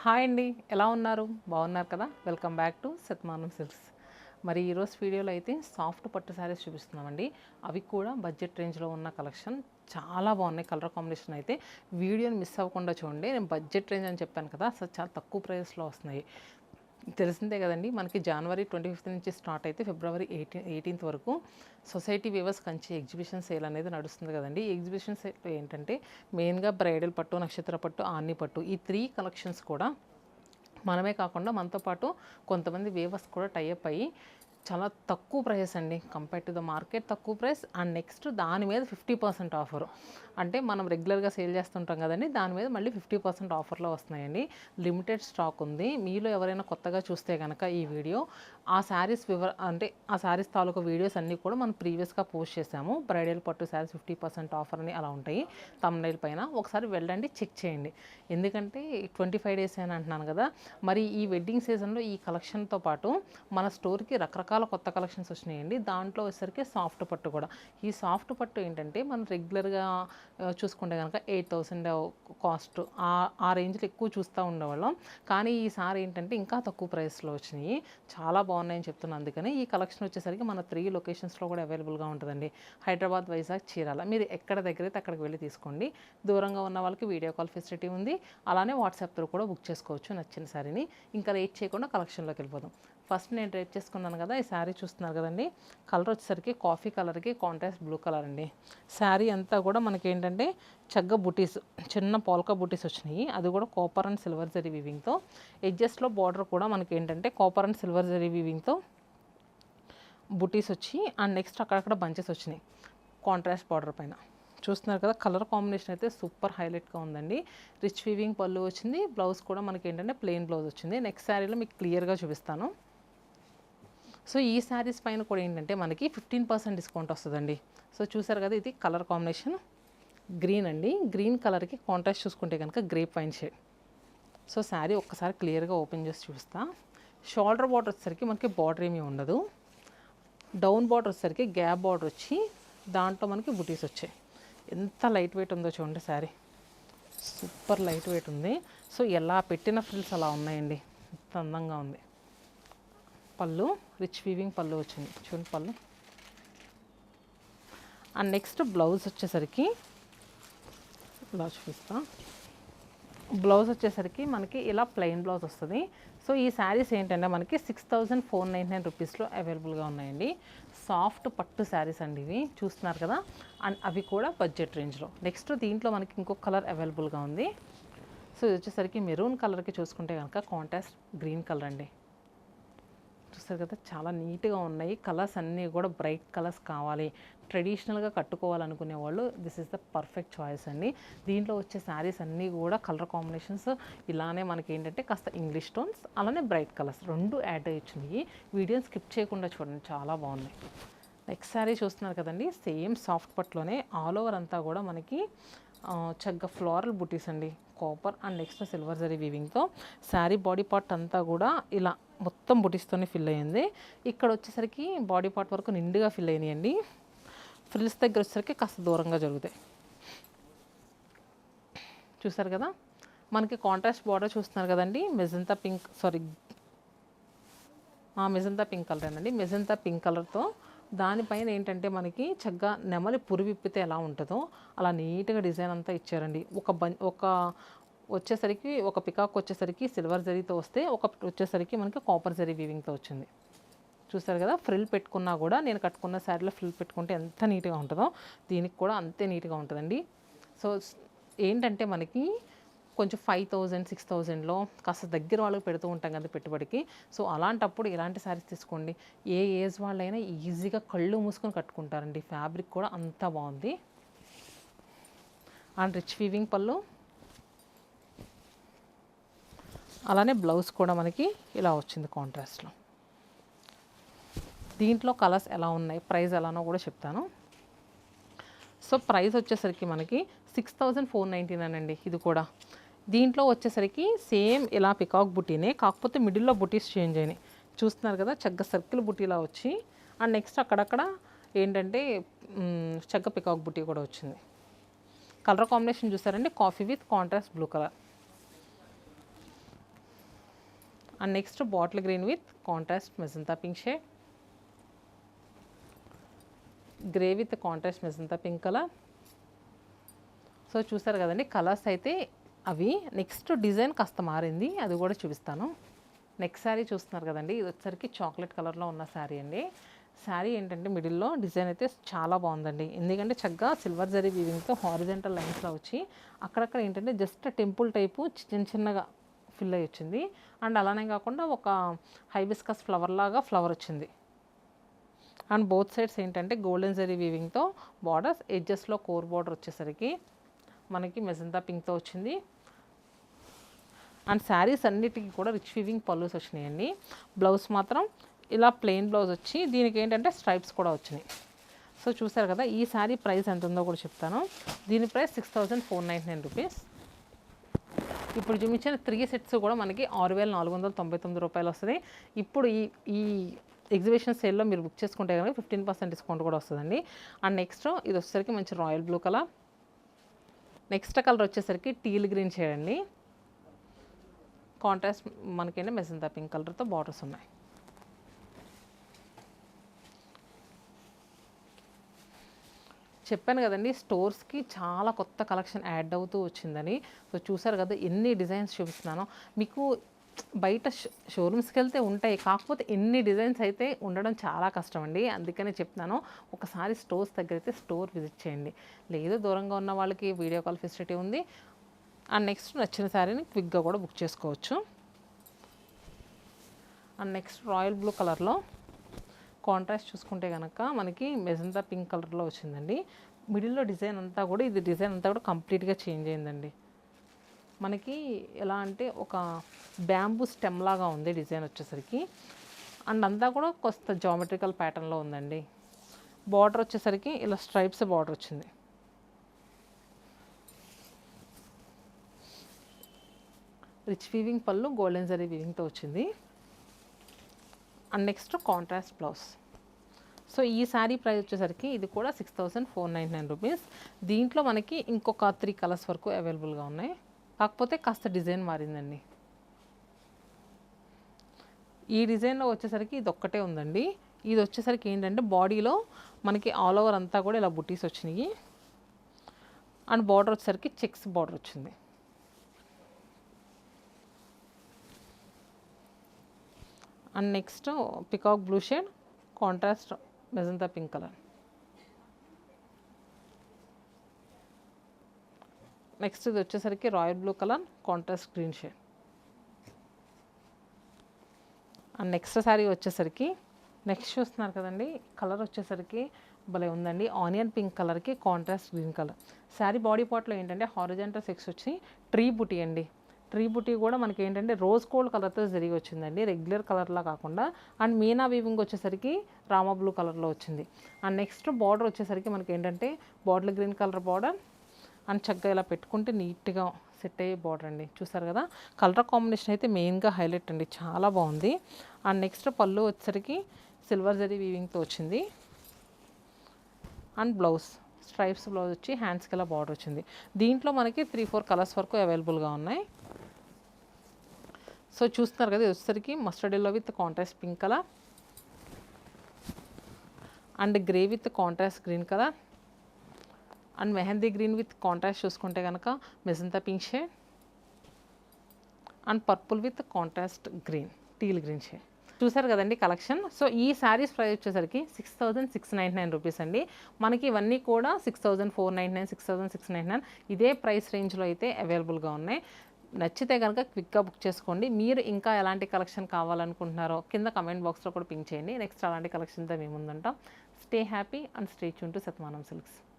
Hi అండి, ఎలా ఉన్నారు? బాగున్నారు కదా? Welcome back to సత్మానం silks. మరి ఈరోజు వీడియోలో అయితే సాఫ్ట్ పట్టు శారీస్ చూపిస్తున్నామండి. అవి కూడా బడ్జెట్ రేంజ్లో ఉన్న కలెక్షన్ చాలా బాగున్నాయి. కలర్ కాంబినేషన్ అయితే వీడియోని మిస్ అవ్వకుండా చూడండి. నేను బడ్జెట్ రేంజ్ అని చెప్పాను కదా, అసలు చాలా తక్కువ ప్రైస్లో వస్తున్నాయి. తెలిసిందే కదండి, మనకి జనవరి 25 నుంచి స్టార్ట్ అయితే ఫిబ్రవరి 18th వరకు society weavers Kanchi exhibition sale అనేది నడుస్తుంది కదండి. ఈ ఎగ్జిబిషన్ సేల్ ఏంటంటే మెయిన్గా బ్రైడల్ పట్టు, నక్షత్ర పట్టు, ఆన్ని పట్టు, ఈ 3 కలెక్షన్స్ కూడా మనమే కాకుండా మనతో పాటు కొంతమంది వీవర్స్ కూడా టైఅప్ అయ్యి చాలా తక్కువ ప్రైస్ అండి, కంపేర్ టు ద మార్కెట్ తక్కువ ప్రైస్. అండ్ నెక్స్ట్ దాని మీద 50% ఆఫర్, అంటే మనం రెగ్యులర్గా సేల్ చేస్తుంటాం కదండి, దాని మీద మళ్ళీ 50% ఆఫర్లో వస్తున్నాయండి. లిమిటెడ్ స్టాక్ ఉంది. మీలో ఎవరైనా కొత్తగా చూస్తే కనుక ఈ వీడియో, ఆ శారీస్ అంటే ఆ శారీస్ తాలూకు వీడియోస్ అన్నీ కూడా మనం ప్రీవియస్గా పోస్ట్ చేసాము. బ్రైడల్ పట్టు శారీస్ 50% ఆఫర్ అని అలా ఉంటాయి థంబ్నెయిల్ పైన. ఒకసారి వెళ్ళండి, చెక్ చేయండి. ఎందుకంటే 25 days అని అంటున్నాను కదా, మరి ఈ వెడ్డింగ్ సీజన్లో ఈ కలెక్షన్తో పాటు మన స్టోర్కి రకరకాల కొత్త కలెక్షన్స్ వచ్చినాయండి. దాంట్లో వచ్చేసరికి సాఫ్ట్ పట్టు కూడా. ఈ సాఫ్ట్ పట్టు ఏంటంటే మనం రెగ్యులర్గా చూసుకుంటే కనుక 8,000 కాస్ట్, ఆ రేంజ్లో ఎక్కువ చూస్తూ ఉండేవాళ్ళం. కానీ ఈసారి ఏంటంటే ఇంకా తక్కువ ప్రైస్లో వచ్చినాయి, చాలా బాగున్నాయని చెప్తున్నాను. అందుకని ఈ కలెక్షన్ వచ్చేసరికి మన 3 లొకేషన్స్లో కూడా అవైలబుల్గా ఉంటుందండి. హైదరాబాద్, వైజాగ్, చీరాల. మీరు ఎక్కడ దగ్గరైతే అక్కడికి వెళ్ళి తీసుకోండి. దూరంగా ఉన్న వాళ్ళకి వీడియో కాల్ ఫెసిలిటీ ఉంది. అలానే వాట్సాప్ త్రూ కూడా బుక్ చేసుకోవచ్చు నచ్చిన శారీని. ఇంకా లేట్ చేయకుండా కలెక్షన్లోకి వెళ్ళిపోదాం. ఫస్ట్ నేను డ్రైప్ చేసుకున్నాను కదా, ఈ శారీ చూస్తున్నారు కదండి. కలర్ వచ్చేసరికి కాఫీ కలర్కి కాంట్రాస్ట్ బ్లూ కలర్ అండి. శారీ అంతా కూడా మనకి ఏంటంటే చగ్గ బుటీస్, చిన్న పోల్కా బుటీస్ వచ్చినాయి. అది కూడా కాపర్ అండ్ సిల్వర్ జరీ వీవింగ్తో. ఎడ్జెస్ట్లో బార్డర్ కూడా మనకి ఏంటంటే కాపర్ అండ్ సిల్వర్ జరీ వీవింగ్తో బుటీస్ వచ్చి, అండ్ నెక్స్ట్ అక్కడక్కడ బంచెస్ వచ్చినాయి కాంట్రాస్ట్ బార్డర్ పైన. చూస్తున్నారు కదా, కలర్ కాంబినేషన్ అయితే సూపర్ హైలైట్గా ఉందండి. రిచ్ వీవింగ్ పళ్ళు వచ్చింది. బ్లౌజ్ కూడా మనకి ఏంటంటే ప్లెయిన్ బ్లౌజ్ వచ్చింది. నెక్స్ట్ శారీలో మీకు క్లియర్గా చూపిస్తాను. సో ఈ శారీస్ పైన కూడా ఏంటంటే మనకి 15% డిస్కౌంట్ వస్తుందండి. సో చూసారు కదా, ఇది కలర్ కాంబినేషన్ గ్రీన్ అండి. గ్రీన్ కలర్కి కాంట్రాస్ట్ చూసుకుంటే కనుక grape wine shade. So sari ఒక్కసారి క్లియర్గా ఓపెన్ చేసి చూపిస్తా. షోల్డర్ బార్డర్ వచ్చేసరికి మనకి బార్డర్ ఏమీ ఉండదు. డౌన్ బార్డర్ వచ్చేసరికి గ్యాప్ బార్డర్ వచ్చి దాంట్లో మనకి బుటీస్ వచ్చాయి. ఎంత లైట్ వెయిట్ ఉందో చూడండి శారీ, సూపర్ లైట్ వెయిట్ ఉంది. సో ఎలా పెట్టిన ఫ్రిల్స్ అలా ఉన్నాయండి, ఎంత అందంగా ఉంది. పళ్ళు రిచ్ వీవింగ్ పళ్ళు వచ్చింది చూడండి పళ్ళు. అండ్ నెక్స్ట్ బ్లౌజ్ వచ్చేసరికి ఇలా చూపిస్తా. బ్లౌజ్ వచ్చేసరికి మనకి ఇలా ప్లెయిన్ బ్లౌజ్ వస్తుంది. సో ఈ శారీస్ ఏంటంటే మనకి 6,499 రూపీస్లో అవైలబుల్గా ఉన్నాయండి. సాఫ్ట్ పట్టు శారీస్ అండి ఇవి, చూస్తున్నారు కదా. అండ్ అవి కూడా బడ్జెట్ రేంజ్లో. నెక్స్ట్ దీంట్లో మనకి ఇంకొక కలర్ అవైలబుల్గా ఉంది. సో ఇది వచ్చేసరికి మెరూన్ కలర్కి చూసుకుంటే కనుక కాంట్రాస్ట్ గ్రీన్ కలర్ అండి. చూస్తారు కదా, చాలా నీట్గా ఉన్నాయి. కలర్స్ అన్నీ కూడా బ్రైట్ కలర్స్ కావాలి, ట్రెడిషనల్గా కట్టుకోవాలనుకునే వాళ్ళు this is the perfect choice అండి. దీంట్లో వచ్చే శారీస్ అన్నీ కూడా కలర్ కాంబినేషన్స్ ఇలానే మనకి ఏంటంటే కాస్త ఇంగ్లీష్ టోన్స్, అలానే బ్రైట్ కలర్స్ రెండు యాడ్ అయ్యి వచ్చినాయి. వీడియోని స్కిప్ చేయకుండా చూడండి, చాలా బాగున్నాయి. నెక్స్ట్ శారీ చూస్తున్నారు కదండి, సేమ్ సాఫ్ట్ పట్లోనే ఆల్ ఓవర్ అంతా కూడా మనకి చక్కగా ఫ్లోరల్ బుటీస్ అండి, copper and next silver zari వీవింగ్తో. శారీ బాడీ పార్ట్ అంతా కూడా ఇలా మొత్తం బుటీస్తోనే ఫిల్ అయ్యింది. ఇక్కడ వచ్చేసరికి బాడీ పార్ట్ వరకు నిండుగా ఫిల్ అయినాయండి. ఫ్రిల్స్ దగ్గర వచ్చేసరికి కాస్త దూరంగా జరుగుతాయి. చూసారు కదా, మనకి కాంట్రాస్ట్ బార్డర్ చూస్తున్నారు కదండి, magenta pink, magenta pink colour అండి. మెజంతా పింక్ కలర్తో దానిపైన ఏంటంటే మనకి చక్కగా నెమలి పురి విప్పితే ఎలా ఉంటుందో అలా నీట్గా డిజైన్ అంతా ఇచ్చారండి. ఒక వచ్చేసరికి ఒక పికాక్ వచ్చేసరికి సిల్వర్ జరీతో వస్తే, ఒక వచ్చేసరికి మనకి కాపర్ జరీ వీవింగ్తో వచ్చింది. చూసారు కదా, ఫ్రిల్ పెట్టుకున్నా కూడా నేను కట్టుకున్న శారీలో ఫ్రిల్ పెట్టుకుంటే ఎంత నీట్గా ఉంటుందో దీనికి కూడా అంతే నీట్గా ఉంటుందండి. సో ఏంటంటే మనకి కొంచెం 5,000 6,000లో కాస్త దగ్గర వాళ్ళకి పెడుతూ ఉంటాం కదా పెట్టుబడికి. సో అలాంటప్పుడు ఇలాంటి శారీస్ తీసుకోండి. ఏ ఏజ్ వాళ్ళైనా ఈజీగా కళ్ళు మూసుకొని కట్టుకుంటారండి. ఫ్యాబ్రిక్ కూడా అంత బాగుంది. అండ్ రిచ్ వీవింగ్ పళ్ళు, అలానే బ్లౌజ్ కూడా మనకి ఇలా వచ్చింది కాంట్రాస్ట్లో. దీంట్లో కలర్స్ ఎలా ఉన్నాయి, ప్రైస్ ఎలానో కూడా చెప్తాను. సో ప్రైస్ వచ్చేసరికి మనకి 6,499 అండి. ఇది కూడా దీంట్లో వచ్చేసరికి సేమ్ ఇలా పికాక్ బుటీనే, కాకపోతే మిడిల్లో బుటీస్ చేంజ్ అయినాయి. చూస్తున్నారు కదా, చక్కగా సర్కిల్ బుటీలా వచ్చి, అండ్ నెక్స్ట్ అక్కడక్కడ ఏంటంటే చక్కగా పికాక్ బుటీ కూడా వచ్చింది. కలర్ కాంబినేషన్ చూసారండి, coffee with contrast blue colour. And next bottle green with contrast magenta pink shade, grey with contrast magenta pink colour. So చూసారు కదండి కలర్స్ అయితే అవి. నెక్స్ట్ డిజైన్ కాస్త మారింది, అది కూడా చూపిస్తాను. నెక్స్ట్ శారీ చూస్తున్నారు కదండి, ఇది వచ్చేసరికి చాక్లెట్ కలర్లో ఉన్న శారీ అండి. శారీ ఏంటంటే మిడిల్లో డిజైన్ అయితే చాలా బాగుందండి. ఎందుకంటే చక్కగా సిల్వర్ జరీ వీవింగ్తో హారిజెంటల్ లైన్స్లో వచ్చి అక్కడక్కడ ఏంటంటే జస్ట్ టెంపుల్ టైపు చిన్నగా ఫిల్ అయ్యి వచ్చింది. అండ్ అలానే కాకుండా ఒక హైబిస్కస్ ఫ్లవర్ లాగా ఫ్లవర్ వచ్చింది. అండ్ బోత్ సైడ్స్ ఏంటంటే గోల్డెన్ జరీ వీవింగ్తో బార్డర్స్, ఎడ్జెస్లో కోర్ బార్డర్ వచ్చేసరికి మనకి మెజంతా పింక్తో వచ్చింది. అండ్ శారీస్ అన్నిటికీ కూడా రిచ్ వీవింగ్ పల్లూస్ వచ్చినాయండి. బ్లౌజ్ మాత్రం ఇలా ప్లెయిన్ బ్లౌజ్ వచ్చి దీనికి ఏంటంటే స్ట్రైప్స్ కూడా వచ్చినాయి. సో చూసారు కదా, ఈ శారీ ప్రైస్ ఎంత ఉందో కూడా చెప్తాను. దీని ప్రైస్ 6499 రూపీస్. ఇప్పుడు చూపించిన 3 సెట్స్ కూడా మనకి 6499 రూపాయలు వస్తుంది. ఇప్పుడు ఈ ఎగ్జిబిషన్ సేల్లో మీరు బుక్ చేసుకుంటే కనుక 15% డిస్కౌంట్ కూడా వస్తుందండి. అండ్ నెక్స్ట్ ఇది వచ్చేసరికి మంచి royal blue colour. Next colour వచ్చేసరికి టీల్ గ్రీన్ షేడ్ అండి. కాంట్రాస్ట్ మనకేంటే మెజంతా పింక్ కలర్తో బార్డర్స్ ఉన్నాయి. చెప్పాను కదండి స్టోర్స్కి చాలా కొత్త కలెక్షన్ యాడ్ అవుతూ వచ్చిందని. సో చూసారు కదా ఎన్ని డిజైన్స్ చూపిస్తున్నానో. మీకు బయట షోరూమ్స్కి వెళ్తే ఉంటాయి, కాకపోతే ఎన్ని డిజైన్స్ అయితే ఉండడం చాలా కష్టం అండి. అందుకనే చెప్తున్నాను, ఒకసారి స్టోర్స్ దగ్గర అయితే స్టోర్ విజిట్ చేయండి. లేదు దూరంగా ఉన్న వాళ్ళకి వీడియో కాల్ ఫెసిలిటీ ఉంది. అండ్ నెక్స్ట్ నచ్చిన శారీని క్విక్గా కూడా బుక్ చేసుకోవచ్చు. అండ్ నెక్స్ట్ రాయల్ బ్లూ కలర్లో కాంట్రాస్ట్ చూసుకుంటే కనుక మనకి మెజంతా పింక్ కలర్లో వచ్చిందండి. మిడిల్లో డిజైన్ అంతా కూడా డిజైన్ అంతా కూడా కంప్లీట్గా చేంజ్ అయిందండి. మనకి ఎలా అంటే ఒక బ్యాంబూ స్టెమ్ లాగా ఉంది డిజైన్ వచ్చేసరికి. అండ్ అంతా కూడా కొంత జామెట్రికల్ ప్యాటర్న్లో ఉందండి. బార్డర్ వచ్చేసరికి ఇలా స్ట్రైప్స్ బార్డర్ వచ్చింది. రిచ్ వీవింగ్ పళ్ళు గోల్డెన్ జరీ వీవింగ్తో వచ్చింది. And next contrast blouse. So ఈ శారీ ప్రైస్ వచ్చేసరికి ఇది కూడా 6499 రూపీస్. దీంట్లో మనకి ఇంకొక 3 కలర్స్ వరకు అవైలబుల్గా ఉన్నాయి, కాకపోతే కాస్త డిజైన్ మారిందండి. ఈ డిజైన్లో వచ్చేసరికి ఇది ఒక్కటే ఉందండి. ఇది వచ్చేసరికి ఏంటంటే బాడీలో మనకి ఆల్ ఓవర్ అంతా కూడా ఇలా బుటీస్ వచ్చినాయి. అండ్ బార్డర్ వచ్చేసరికి చెక్స్ బార్డర్ వచ్చింది. And next peacock blue shade, contrast magenta pink colour. Next ఇది వచ్చేసరికి royal blue colour, contrast green shade. And next sari వచ్చేసరికి నెక్స్ట్ చూస్తున్నారు కదండి, కలర్ వచ్చేసరికి భలే ఉందండి. ఆనియన్ పింక్ కలర్కి contrast green colour. Sari body పార్ట్లో ఏంటంటే హారిజాంటల్ సెక్స్ వచ్చి ట్రీ బుటీ అండి. ట్రీ బుటీ కూడా మనకి ఏంటంటే రోజ్ గోల్డ్ కలర్తో జరిగి వచ్చిందండి, రెగ్యులర్ కలర్లా కాకుండా. అండ్ మీనా వీవింగ్ వచ్చేసరికి రామా బ్లూ కలర్లో వచ్చింది. అండ్ నెక్స్ట్ బార్డర్ వచ్చేసరికి మనకి ఏంటంటే bottle green colour border. And చక్కగా ఇలా పెట్టుకుంటే నీట్గా సెట్ అయ్యే బార్డర్ అండి. చూసారు కదా, కలర్ కాంబినేషన్ అయితే మెయిన్గా హైలైట్ అండి, చాలా బాగుంది. అండ్ నెక్స్ట్ పళ్ళు వచ్చేసరికి సిల్వర్ జరీ వీవింగ్తో వచ్చింది. అండ్ బ్లౌజ్ స్ట్రైప్స్ బ్లౌజ్ వచ్చి హ్యాండ్స్కి ఇలా బార్డర్ వచ్చింది. దీంట్లో మనకి 3-4 కలర్స్ వరకు అవైలబుల్గా ఉన్నాయి. సో చూస్తున్నారు కదా, ఇది వచ్చేసరికి mustard yellow with contrast pink colour and grey with contrast green colour and mehndi green with contrast చూసుకుంటే కనుక magenta pink shade and purple with contrast green teal green shade. చూసారు కదండి కలెక్షన్. సో ఈ శారీస్ ప్రైస్ వచ్చేసరికి 6699 రూపీస్ అండి. మనకి ఇవన్నీ కూడా 6499, 6699 ఇదే ప్రైస్ రేంజ్లో అయితే అవైలబుల్గా ఉన్నాయి. నచ్చితే కనుక క్విక్గా బుక్ చేసుకోండి. మీరు ఇంకా ఎలాంటి కలెక్షన్ కావాలనుకుంటున్నారో కింద కమెంట్ బాక్స్లో కూడా పింక్ చేయండి. నెక్స్ట్ అలాంటి కలెక్షన్తో మేము ముందుంటాం. Stay happy and stay tune to Shatamanam silks.